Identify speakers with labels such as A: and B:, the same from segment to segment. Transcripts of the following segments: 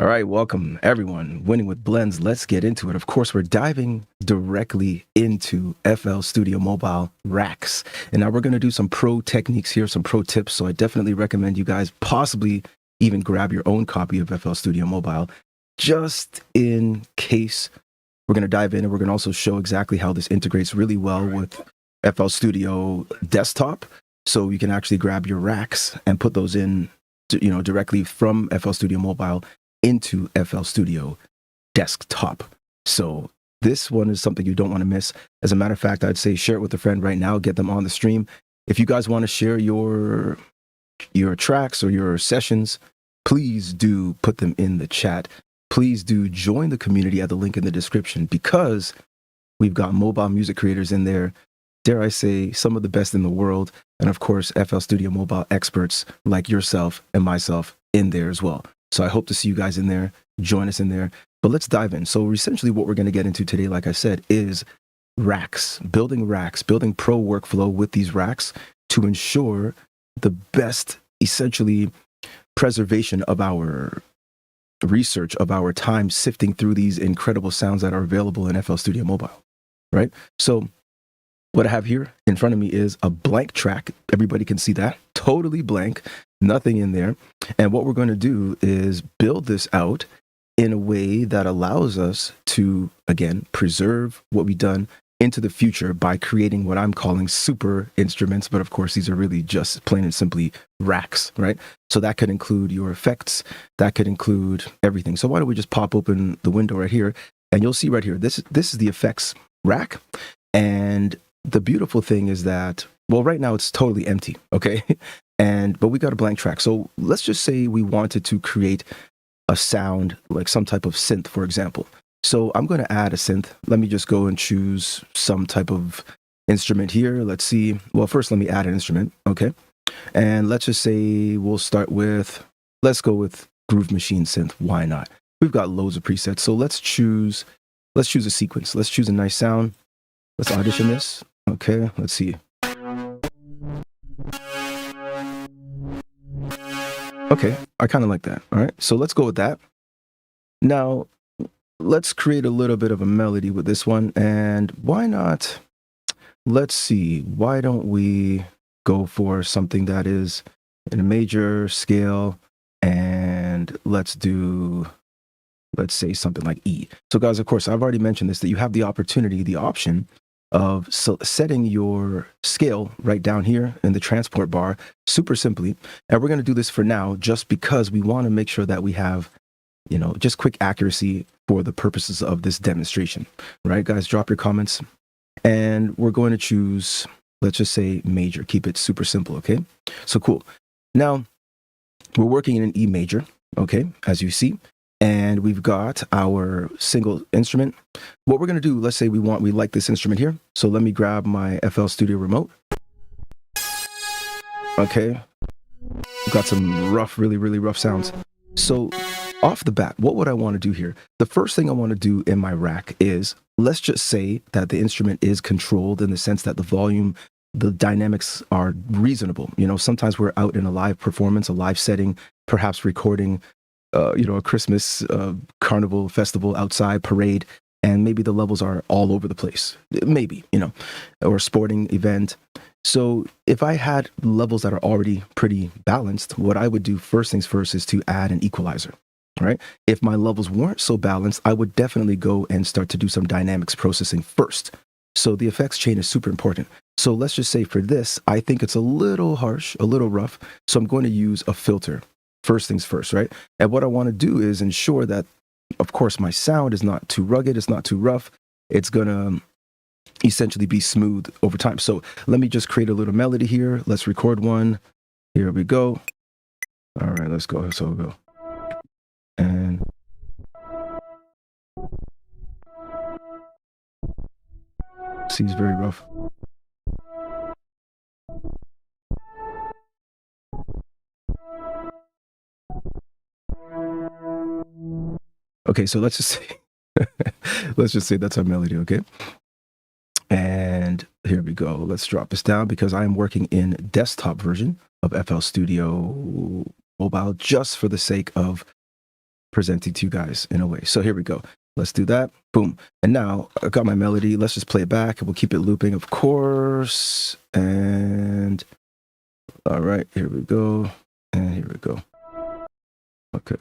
A: All right, welcome everyone. Winning with Blends. Let's get into it. Of course, we're diving directly into FL Studio Mobile racks. And now we're going to do some pro techniques here, some pro tips. So I definitely recommend you guys possibly even grab your own copy of FL Studio Mobile just in case. We're going to dive in and we're going to also show exactly how this integrates really well with FL Studio Desktop. So you can actually grab your racks and put those in, directly from FL Studio Mobile into FL Studio Desktop. So this one is something you don't want to miss. As a matter of fact, I'd say share it with a friend right now, get them on the stream. If you guys want to share your tracks or your sessions, please do put them in the chat. Please do join the community at the link in the description, because we've got mobile music creators in there, dare I say, some of the best in the world. And of course, FL Studio Mobile experts like yourself and myself in there as well. So I hope to see you guys in there. Join us in there. But let's dive in. So essentially what we're going to get into today, like I said, is racks, building pro workflow with these racks to ensure the best, essentially, preservation of our research, of our time sifting through these incredible sounds that are available in FL Studio Mobile, right? So what I have here in front of me is a blank track. Everybody can see that. Totally blank, nothing in there. And what we're going to do is build this out in a way that allows us to, again, preserve what we've done into the future by creating what I'm calling super instruments. But of course, these are really just plain and simply racks, right? So that could include your effects. That could include everything. So why don't we just pop open the window right here, and you'll see right here, this is the effects rack. And the beautiful thing is that, well, right now it's totally empty, okay? But we got a blank track. So let's just say we wanted to create a sound, like some type of synth, for example. So I'm going to add a synth. Let me just go and choose some type of instrument here. Let's see. Well, first, let me add an instrument, okay? And let's just say we'll start with, let's go with Groove Machine synth. Why not? We've got loads of presets. So let's choose a sequence. Let's choose a nice sound. Let's audition this. Okay, let's see. Okay, I kind of like that. All right, so let's go with that. Now, let's create a little bit of a melody with this one. And why not? Let's see. Why don't we go for something that is in a major scale? And let's say something like E. So guys, of course, I've already mentioned this, that you have the option of setting your scale right down here in the transport bar, super simply. And we're going to do this for now, just because we want to make sure that we have, just quick accuracy for the purposes of this demonstration. Right, guys, drop your comments. And we're going to choose, let's just say major, keep it super simple. Okay, so cool. Now we're working in an E major, okay, as you see. And we've got our single instrument. What we're going to do, let's say we like this instrument here. So let me grab my FL Studio remote. Okay. We've got some rough, really, really rough sounds. So off the bat, what would I want to do here? The first thing I want to do in my rack is, let's just say that the instrument is controlled in the sense that the volume, the dynamics are reasonable. Sometimes we're out in a live performance, a live setting, perhaps recording a Christmas carnival festival outside parade, and maybe the levels are all over the place, maybe, or a sporting event. So if I had levels that are already pretty balanced, what I would do first things first is to add an equalizer, right? If my levels weren't so balanced, I would definitely go and start to do some dynamics processing first. So the effects chain is super important. So let's just say for this, I think it's a little harsh, a little rough. So I'm going to use a filter. First things first, right? And what I want to do is ensure that, of course, my sound is not too rugged, it's not too rough. It's going to essentially be smooth over time. So let me just create a little melody here. Let's record one. Here we go. All right, let's go. So we'll go. And see, it's very rough. Okay, so let's just say that's our melody, okay? And here we go. Let's drop this down, because I am working in desktop version of FL Studio Mobile just for the sake of presenting to you guys in a way. So here we go. Let's do that. Boom. And now I got my melody. Let's just play it back. We'll keep it looping, of course. And all right, here we go. And here we go. Okay.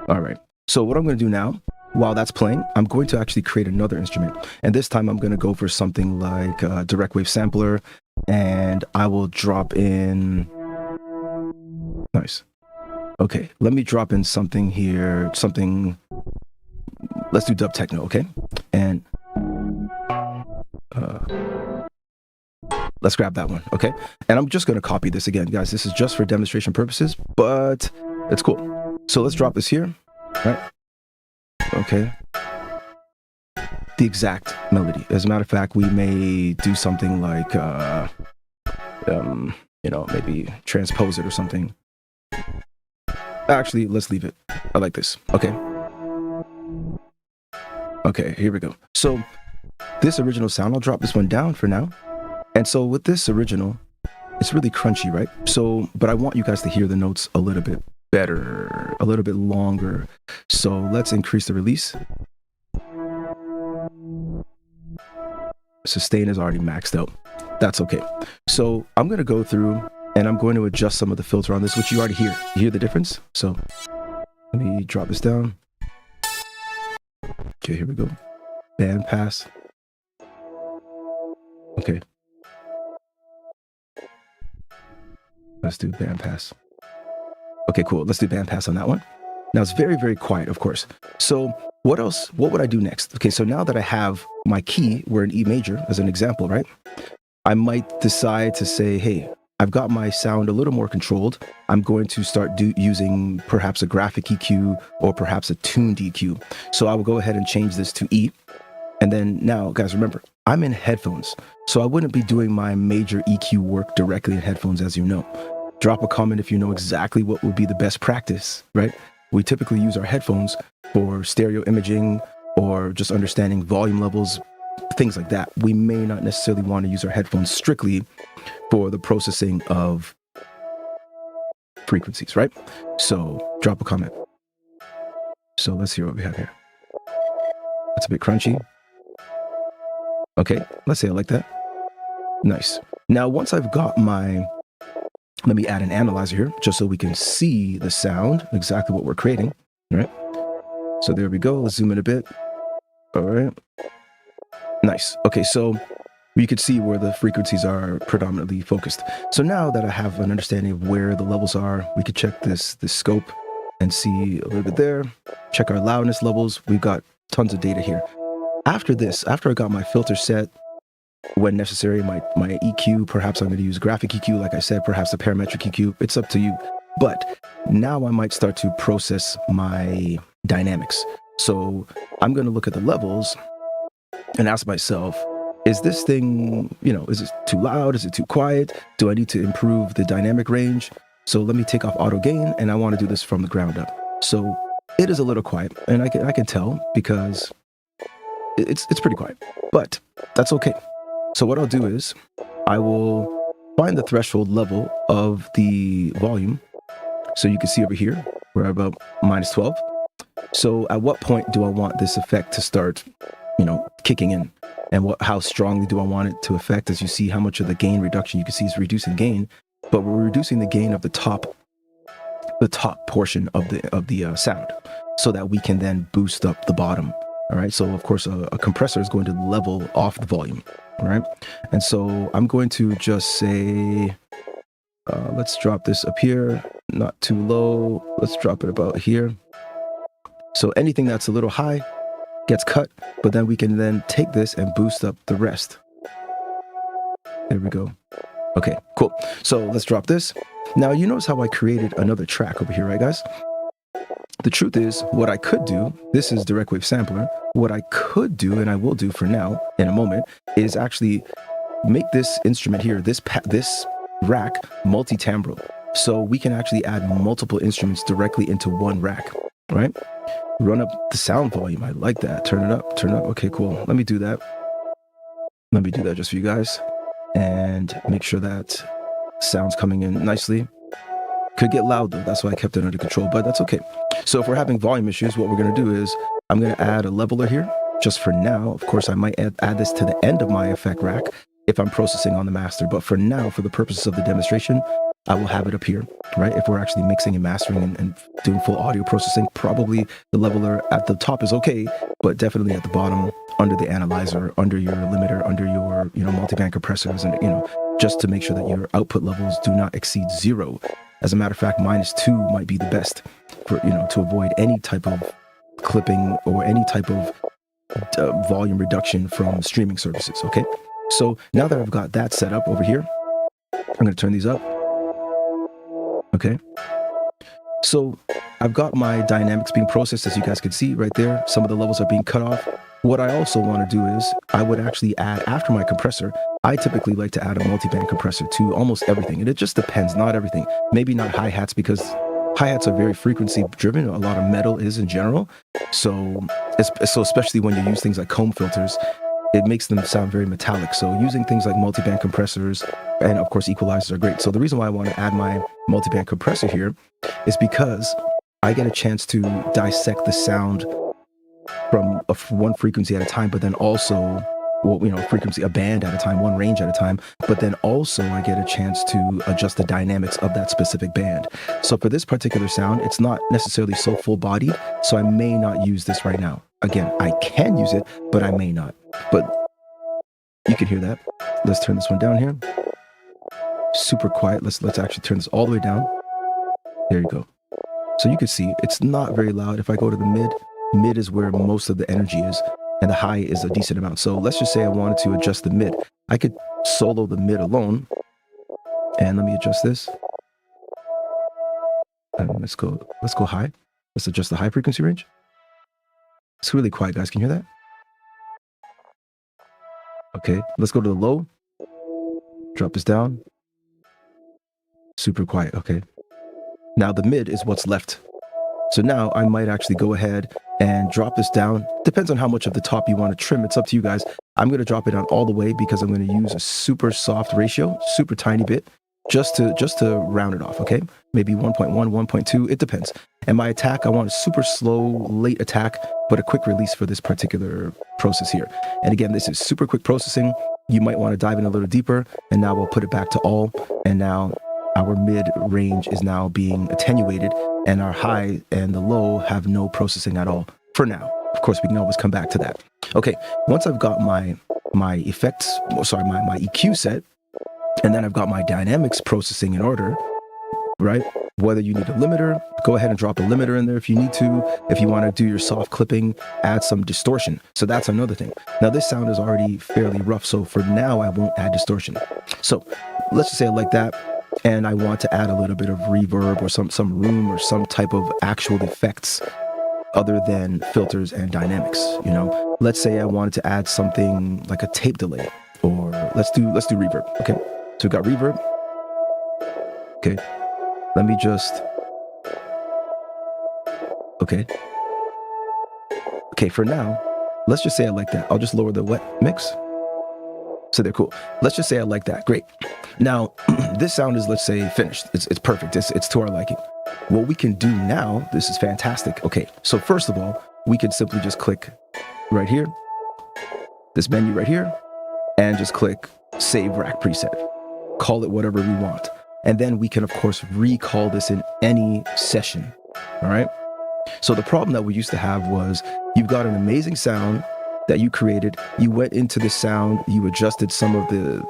A: All right. So what I'm going to do now, while that's playing, I'm going to actually create another instrument. And this time I'm going to go for something like a direct wave sampler. And I will drop in... Nice. Okay, let me drop in something here, something, let's do dub techno, okay? And let's grab that one, okay? And I'm just gonna copy this again, guys. This is just for demonstration purposes, but it's cool. So let's drop this here, right? Okay. The exact melody. As a matter of fact, we may do something like, you know, maybe transpose it or something. Actually, let's leave it. I like this. Okay. Okay, here we go. So this original sound, I'll drop this one down for now. And so with this original, it's really crunchy, right? So, but I want you guys to hear the notes a little bit better, a little bit longer. So let's increase the release. Sustain is already maxed out. That's okay. So I'm going to go through and I'm going to adjust some of the filter on this, which you already hear. You hear the difference? So let me drop this down. Okay, here we go. Band pass. Okay. Let's do band pass. Okay, cool. Let's do band pass on that one. Now it's very, very quiet, of course. So what else? What would I do next? Okay, so now that I have my key, we're in E major as an example, right? I might decide to say, hey, I've got my sound a little more controlled. I'm going to start using perhaps a graphic EQ or perhaps a tuned EQ. So I will go ahead and change this to E. And then now, guys, remember, I'm in headphones. So I wouldn't be doing my major EQ work directly in headphones, as you know. Drop a comment if you know exactly what would be the best practice, right? We typically use our headphones for stereo imaging or just understanding volume levels, things like that. We may not necessarily want to use our headphones strictly for the processing of frequencies, right? So drop a comment. So let's see what we have here. That's a bit crunchy. Okay, let's say I like that. Nice. Now, once I've got my, let me add an analyzer here just so we can see the sound, exactly what we're creating, all right? So there we go. Let's zoom in a bit. All right. Nice. Okay, so you could see where the frequencies are predominantly focused. So now that I have an understanding of where the levels are, we could check this scope and see a little bit there. Check our loudness levels. We've got tons of data here. After this, after I got my filter set, when necessary, my EQ, perhaps I'm going to use graphic EQ, like I said, perhaps a parametric EQ. It's up to you. But now I might start to process my dynamics. So I'm going to look at the levels and ask myself, is this thing, you know, is it too loud? Is it too quiet? Do I need to improve the dynamic range? So let me take off auto gain, and I want to do this from the ground up. So it is a little quiet, and I can tell because it's pretty quiet, but that's okay. So what I'll do is I will find the threshold level of the volume. So you can see over here, we're about -12. So at what point do I want this effect to start, you know, kicking in? And how strongly do I want it to affect? As you see how much of the gain reduction, you can see is reducing gain, but we're reducing the gain of the top portion of the sound, so that we can then boost up the bottom. All right. So of course, a compressor is going to level off the volume. All right. And so I'm going to just say, let's drop this up here, not too low. Let's drop it about here. So anything that's a little high gets cut, but then we can then take this and boost up the rest. There we go. Okay, cool. So let's drop this. Now you notice how I created another track over here, right guys? The truth is, what I could do, this is direct wave sampler. What I could do, and I will do for now in a moment, is actually make this instrument here, this rack, multi-timbral. So we can actually add multiple instruments directly into one rack, right? Run up the sound volume. I like that. Turn it up, turn it up. Okay, cool. Let me do that. Let me do that just for you guys and make sure that sound's coming in nicely. Could get loud though, that's why I kept it under control, but that's okay. So if we're having volume issues, what we're gonna do is I'm gonna add a leveler here, just for now. Of course, I might add this to the end of my effect rack if I'm processing on the master, but for now, for the purposes of the demonstration, I will have it up here, right? If we're actually mixing and mastering and doing full audio processing, probably the leveler at the top is okay, but definitely at the bottom, under the analyzer, under your limiter, under your, multiband compressors, and, just to make sure that your output levels do not exceed 0. As a matter of fact, -2 might be the best for, to avoid any type of clipping or any type of volume reduction from streaming services, okay? So now that I've got that set up over here, I'm going to turn these up. Okay. So I've got my dynamics being processed, as you guys can see right there. Some of the levels are being cut off. What I also want to do is I would actually add, after my compressor, I typically like to add a multiband compressor to almost everything. And it just depends, not everything. Maybe not hi-hats, because hi-hats are very frequency driven. A lot of metal is in general. So especially when you use things like comb filters, it makes them sound very metallic. So using things like multiband compressors and of course equalizers are great. So the reason why I want to add my multiband compressor here is because I get a chance to dissect the sound from one frequency at a time, but then also, frequency, a band at a time, one range at a time, but then also I get a chance to adjust the dynamics of that specific band. So for this particular sound, it's not necessarily so full bodied, so I may not use this right now. Again, I can use it, but I may not. But you can hear that. Let's turn this one down here. Super quiet. Let's actually turn this all the way down. There you go. So you can see it's not very loud. If I go to the mid is where most of the energy is, and the high is a decent amount. So let's just say I wanted to adjust the mid. I could solo the mid alone. And let me adjust this. And let's go high. Let's adjust the high frequency range. It's really quiet, guys. Can you hear that? Okay, let's go to the low. Drop this down. Super quiet, okay. Now the mid is what's left. So now I might actually go ahead and drop this down. Depends on how much of the top you want to trim. It's up to you guys. I'm going to drop it down all the way because I'm going to use a super soft ratio, super tiny bit, just to round it off, okay? Maybe 1.1, 1.2, it depends. And my attack, I want a super slow, late attack, but a quick release for this particular process here. And again, this is super quick processing. You might want to dive in a little deeper, and now we'll put it back to all. And now our mid range is now being attenuated, and our high and the low have no processing at all for now. Of course, we can always come back to that. Okay, once I've got my effects, my EQ set, and then I've got my dynamics processing in order, right? Whether you need a limiter, go ahead and drop a limiter in there if you need to. If you want to do your soft clipping, add some distortion. So that's another thing. Now this sound is already fairly rough, so for now I won't add distortion. So let's just say I like that, and I want to add a little bit of reverb or some room or some type of actual effects other than filters and dynamics. Let's say I wanted to add something like a tape delay, or let's do reverb. Okay, so we've got reverb. Okay, let me just, okay, for now, let's just say I like that. I'll just lower the wet mix. So they're cool. Let's just say I like that. Great. Now, this sound is, let's say, finished. It's perfect. It's to our liking. What we can do now, this is fantastic. Okay, so first of all, we can simply just click right here, this menu right here, and just click Save Rack Preset. Call it whatever we want. And then we can, of course, recall this in any session. All right? So the problem that we used to have was you've got an amazing sound that you created. You went into the sound, you adjusted some of the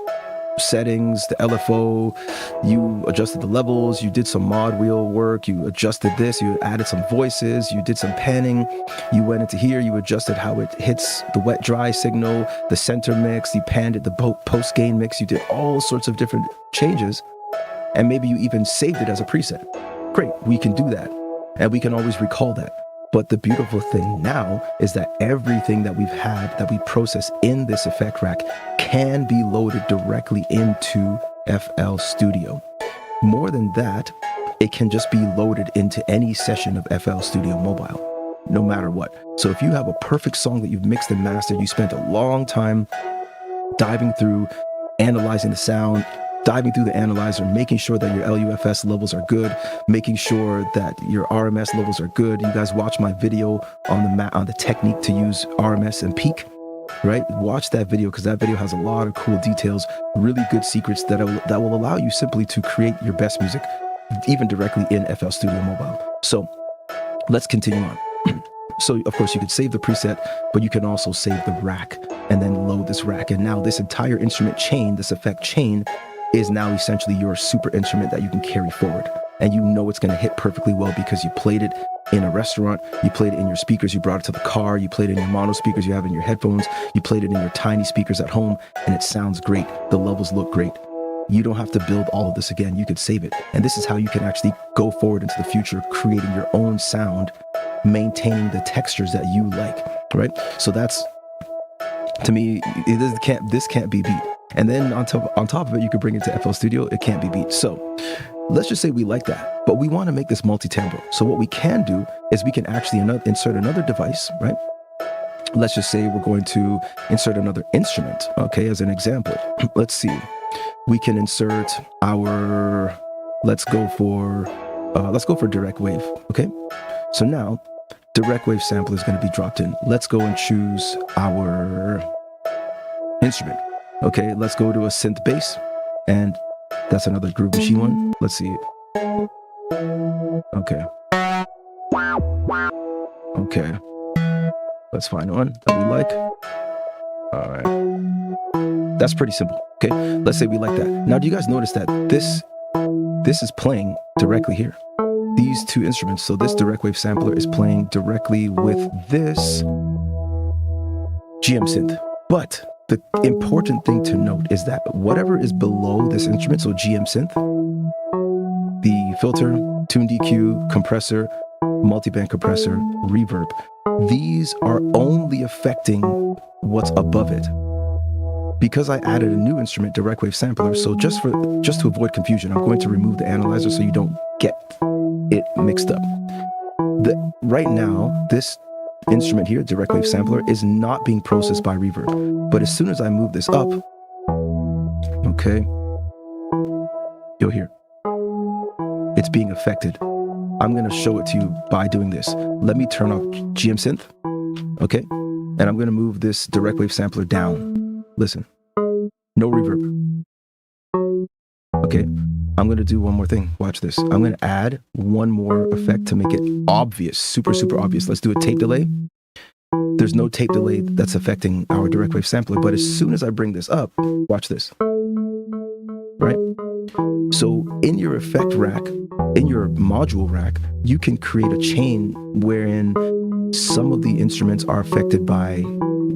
A: settings, the LFO, you adjusted the levels, you did some mod wheel work, you adjusted this, you added some voices, you did some panning, you went into here, you adjusted how it hits the wet dry signal, the center mix, you panned it, the post gain mix, you did all sorts of different changes, and maybe you even saved it as a preset. Great, we can do that, and we can always recall that. But the beautiful thing now is that everything that we've had, that we process in this effect rack, can be loaded directly into FL Studio. More than that, it can just be loaded into any session of FL Studio Mobile, no matter what. So if you have a perfect song that you've mixed and mastered, you spent a long time diving through, analyzing the sound, diving through the analyzer, making sure that your LUFS levels are good, making sure that your RMS levels are good. You guys watch my video on the technique to use RMS and peak, right? Watch that video, because that video has a lot of cool details, really good secrets that will allow you simply to create your best music, even directly in FL Studio Mobile. So let's continue on. So of course you could save the preset, but you can also save the rack and then load this rack. And now this entire instrument chain, this effect chain, is now essentially your super instrument that you can carry forward. And you know it's going to hit perfectly well because you played it in a restaurant, you played it in your speakers, you brought it to the car, you played it in your mono speakers you have in your headphones, you played it in your tiny speakers at home, and it sounds great. The levels look great. You don't have to build all of this again. You could save it. And this is how you can actually go forward into the future, creating your own sound, maintaining the textures that you like, right? So that's, to me, this can't be beat. And then on top of it, you could bring it to FL Studio. It can't be beat. So let's just say we like that, but we want to make this multi-timbral. So what we can do is we can actually insert another device, right? Let's just say we're going to insert another instrument, okay, as an example. Let's see. We can insert our, let's go for direct wave, okay? So now, direct wave sample is going to be dropped in. Let's go and choose our instrument. Okay, let's go to a synth bass, and that's another Groove Machine one. Let's see. Okay. Okay. Let's find one that we like. All right. That's pretty simple. Okay, let's say we like that. Now, do you guys notice that this is playing directly here? These two instruments, so this direct wave sampler is playing directly with this GM synth. But the important thing to note is that whatever is below this instrument, so GM synth, the filter, tune DQ, compressor, multiband compressor, reverb, these are only affecting what's above it. Because I added a new instrument, direct wave sampler, so just to avoid confusion, I'm going to remove the analyzer so you don't get it mixed up. Right now, this instrument here, direct wave sampler, is not being processed by reverb. But as soon as I move this up, okay, you'll hear it's being affected. I'm going to show it to you by doing this. Let me turn off GM synth, okay, and I'm going to move this direct wave sampler down. Listen, no reverb. Okay, I'm going to do one more thing. Watch this. I'm going to add one more effect to make it obvious, super, super obvious. Let's do a tape delay. There's no tape delay that's affecting our direct wave sampler, but as soon as I bring this up, watch this, right? So in your effect rack, in your module rack, you can create a chain wherein some of the instruments are affected by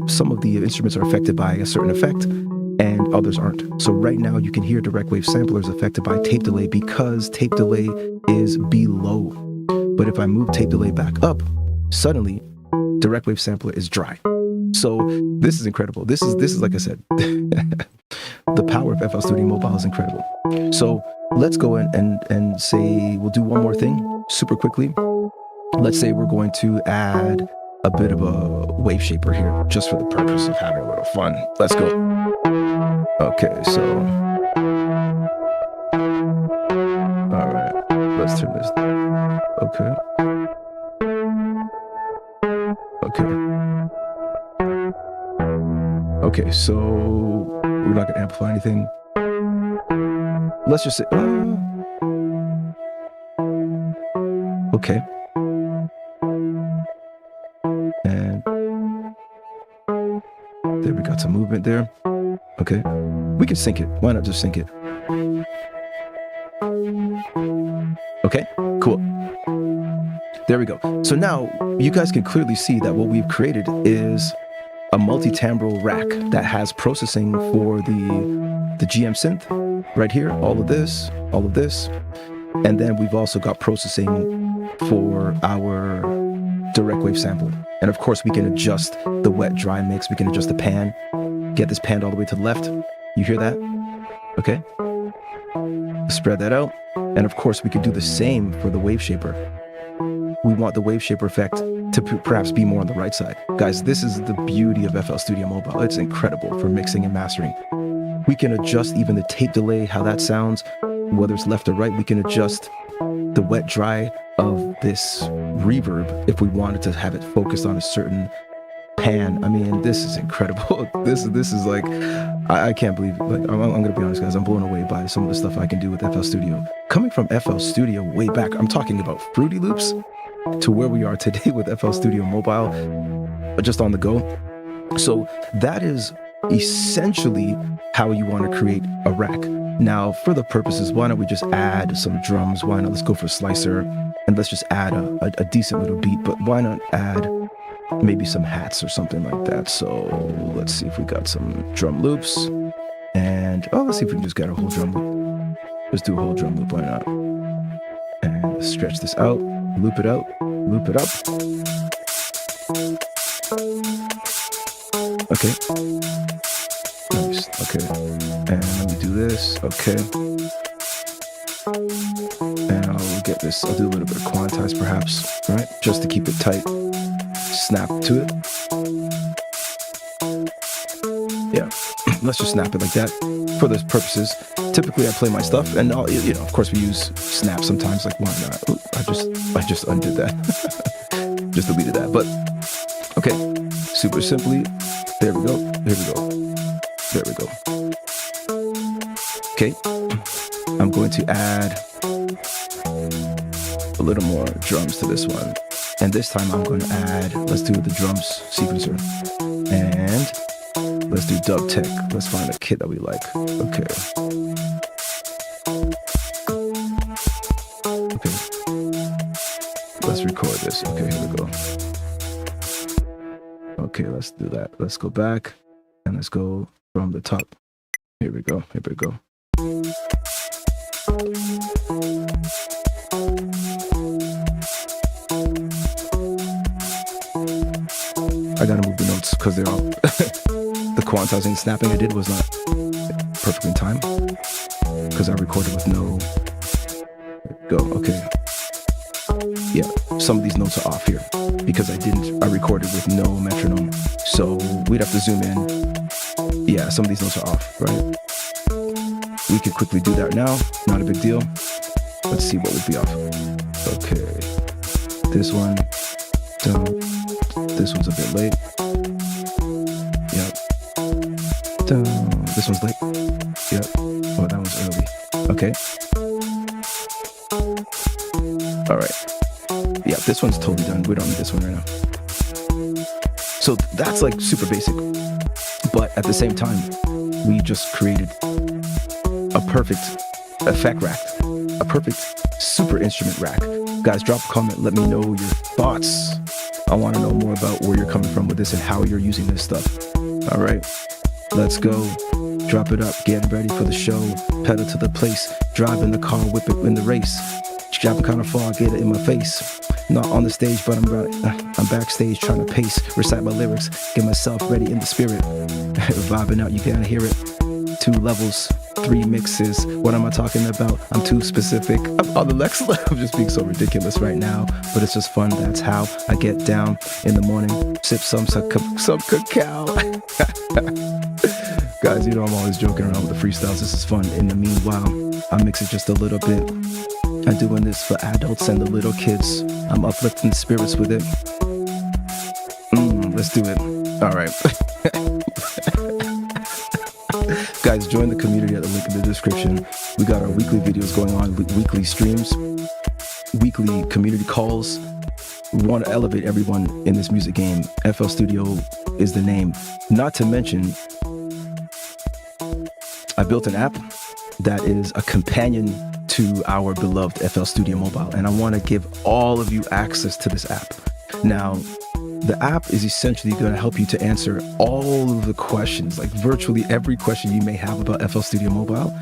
A: a certain effect and others aren't. So right now you can hear direct wave samplers affected by tape delay because tape delay is below. But if I move tape delay back up, suddenly direct wave sampler is dry. So this is incredible. This is like I said, the power of FL Studio Mobile is incredible. So let's go in and say, we'll do one more thing super quickly. Let's say we're going to add a bit of a wave shaper here, just for the purpose of having a little fun. Let's go. Okay, so, all right, let's turn this. Okay. Okay, so we're not gonna amplify anything. Let's just say, okay. And there, we got some movement there. Okay, we can sync it. Why not just sync it? Okay, cool. There we go. So now you guys can clearly see that what we've created is a multi-timbral rack that has processing for the GM synth right here, all of this, and then we've also got processing for our direct wave sample. And of course we can adjust the wet dry mix, we can adjust the pan, get this panned all the way to the left. You hear that? Okay. Spread that out. And of course we could do the same for the wave shaper. We want the wave shaper effect to perhaps be more on the right side. Guys, this is the beauty of FL Studio Mobile. It's incredible for mixing and mastering. We can adjust even the tape delay, how that sounds, whether it's left or right. We can adjust the wet dry of this reverb if we wanted to have it focused on a certain pan. I mean, this is incredible. This is like, I can't believe it. Like, I'm gonna be honest, guys, I'm blown away by some of the stuff I can do with FL Studio. Coming from FL Studio way back, I'm talking about Fruity Loops, to where we are today with FL Studio Mobile, just on the go. So that is essentially how you want to create a rack. Now, for the purposes, why don't we just add some drums? Why not? Let's go for a slicer and let's just add a decent little beat, but why not add maybe some hats or something like that? So let's see if we got some drum loops, and let's see if we can just get a whole drum loop. Let's do a whole drum loop, why not? And let's stretch this out, loop it out, loop it up. Okay. Nice. Okay. And let me do this. Okay. And I'll get this. I'll do a little bit of quantize perhaps, right? Just to keep it tight. Snap to it. Yeah. Let's just snap it like that for those purposes. Typically I play my stuff and of course we use snap sometimes, like why not? Ooh, I just undid that. Just deleted that. But okay. Super simply. There we go. There we go. There we go. Okay. I'm going to add a little more drums to this one. And this time I'm going to add, let's do the drums sequencer. And let's do dub tech. Let's find a kit that we like. Okay. Okay. Let's record this. Okay, here we go. Okay, let's do that. Let's go back and let's go from the top. Here we go. Here we go. I gotta move the notes because they're all the quantizing and snapping I did was not perfectly in time because I recorded with no go. Okay. Yeah, some of these notes are off here because I recorded with no metronome. So we'd have to zoom in. Yeah, some of these notes are off, right? We could quickly do that now. Not a big deal. Let's see what would be off. Okay. This one. Dun. This one's a bit late. Yep. Dun. This one's late. Yep. Oh, that one's early. Okay. All right. Yeah, this one's totally done. We don't need this one right now. So that's like super basic. But at the same time, we just created a perfect effect rack, a perfect super instrument rack. Guys, drop a comment. Let me know your thoughts. I want to know more about where you're coming from with this and how you're using this stuff. All right, let's go. Drop it up. Getting ready for the show. Pedal to the place. Driving the car, whip it in the race. Dropping kind of far, get it in my face. Not on the stage, but I'm backstage trying to pace, recite my lyrics, get myself ready in the spirit. Vibing out, you gotta hear it. 2 levels, 3 mixes. What am I talking about? I'm too specific. I'm on the next level. I'm just being so ridiculous right now, but it's just fun. That's how I get down in the morning. Sip some cacao. Guys, you know I'm always joking around with the freestyles. This is fun. In the meanwhile, I mix it just a little bit. I'm doing this for adults and the little kids. I'm uplifting spirits with it. Let's do it. All right. Guys, join the community at the link in the description. We got our weekly videos going on, weekly streams, weekly community calls. We want to elevate everyone in this music game. FL Studio is the name. Not to mention, I built an app that is a companion to our beloved FL Studio Mobile, and I want to give all of you access to this app. Now, the app is essentially going to help you to answer all of the questions, like virtually every question you may have about FL Studio Mobile.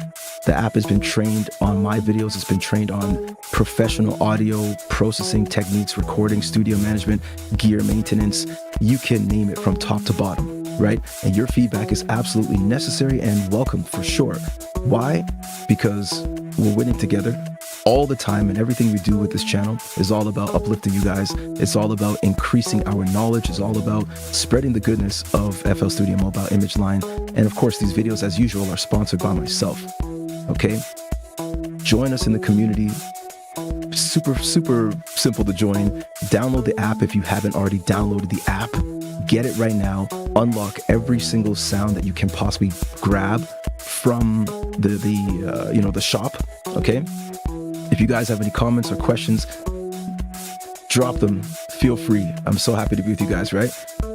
A: The app has been trained on my videos. It's been trained on professional audio processing techniques, recording, studio management, gear maintenance. You can name it from top to bottom, right? And your feedback is absolutely necessary and welcome for sure. Why? Because we're winning together. all the time, and everything we do with this channel is all about uplifting you guys. It's all about increasing our knowledge. It's all about spreading the goodness of FL Studio Mobile Image Line. And of course, these videos, as usual, are sponsored by myself. Okay? Join us in the community. Super simple to join. Download the app if you haven't already downloaded the app. Get it right now. Unlock every single sound that you can possibly grab from the shop. Okay. If you guys have any comments or questions, drop them. Feel free. I'm so happy to be with you guys. Right.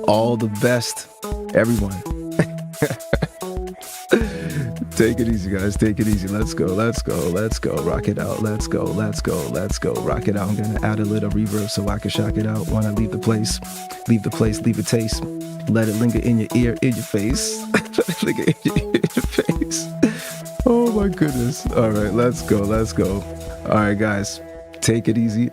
A: All the best, everyone. Take it easy, guys. Take it easy. Let's go. Rock it out. Let's go. Rock it out. I'm going to add a little reverb so I can shock it out when I leave the place. Leave a taste. Let it linger in your ear, in your face. Linger in your face. Oh my goodness. All right, let's go. All right, guys. Take it easy.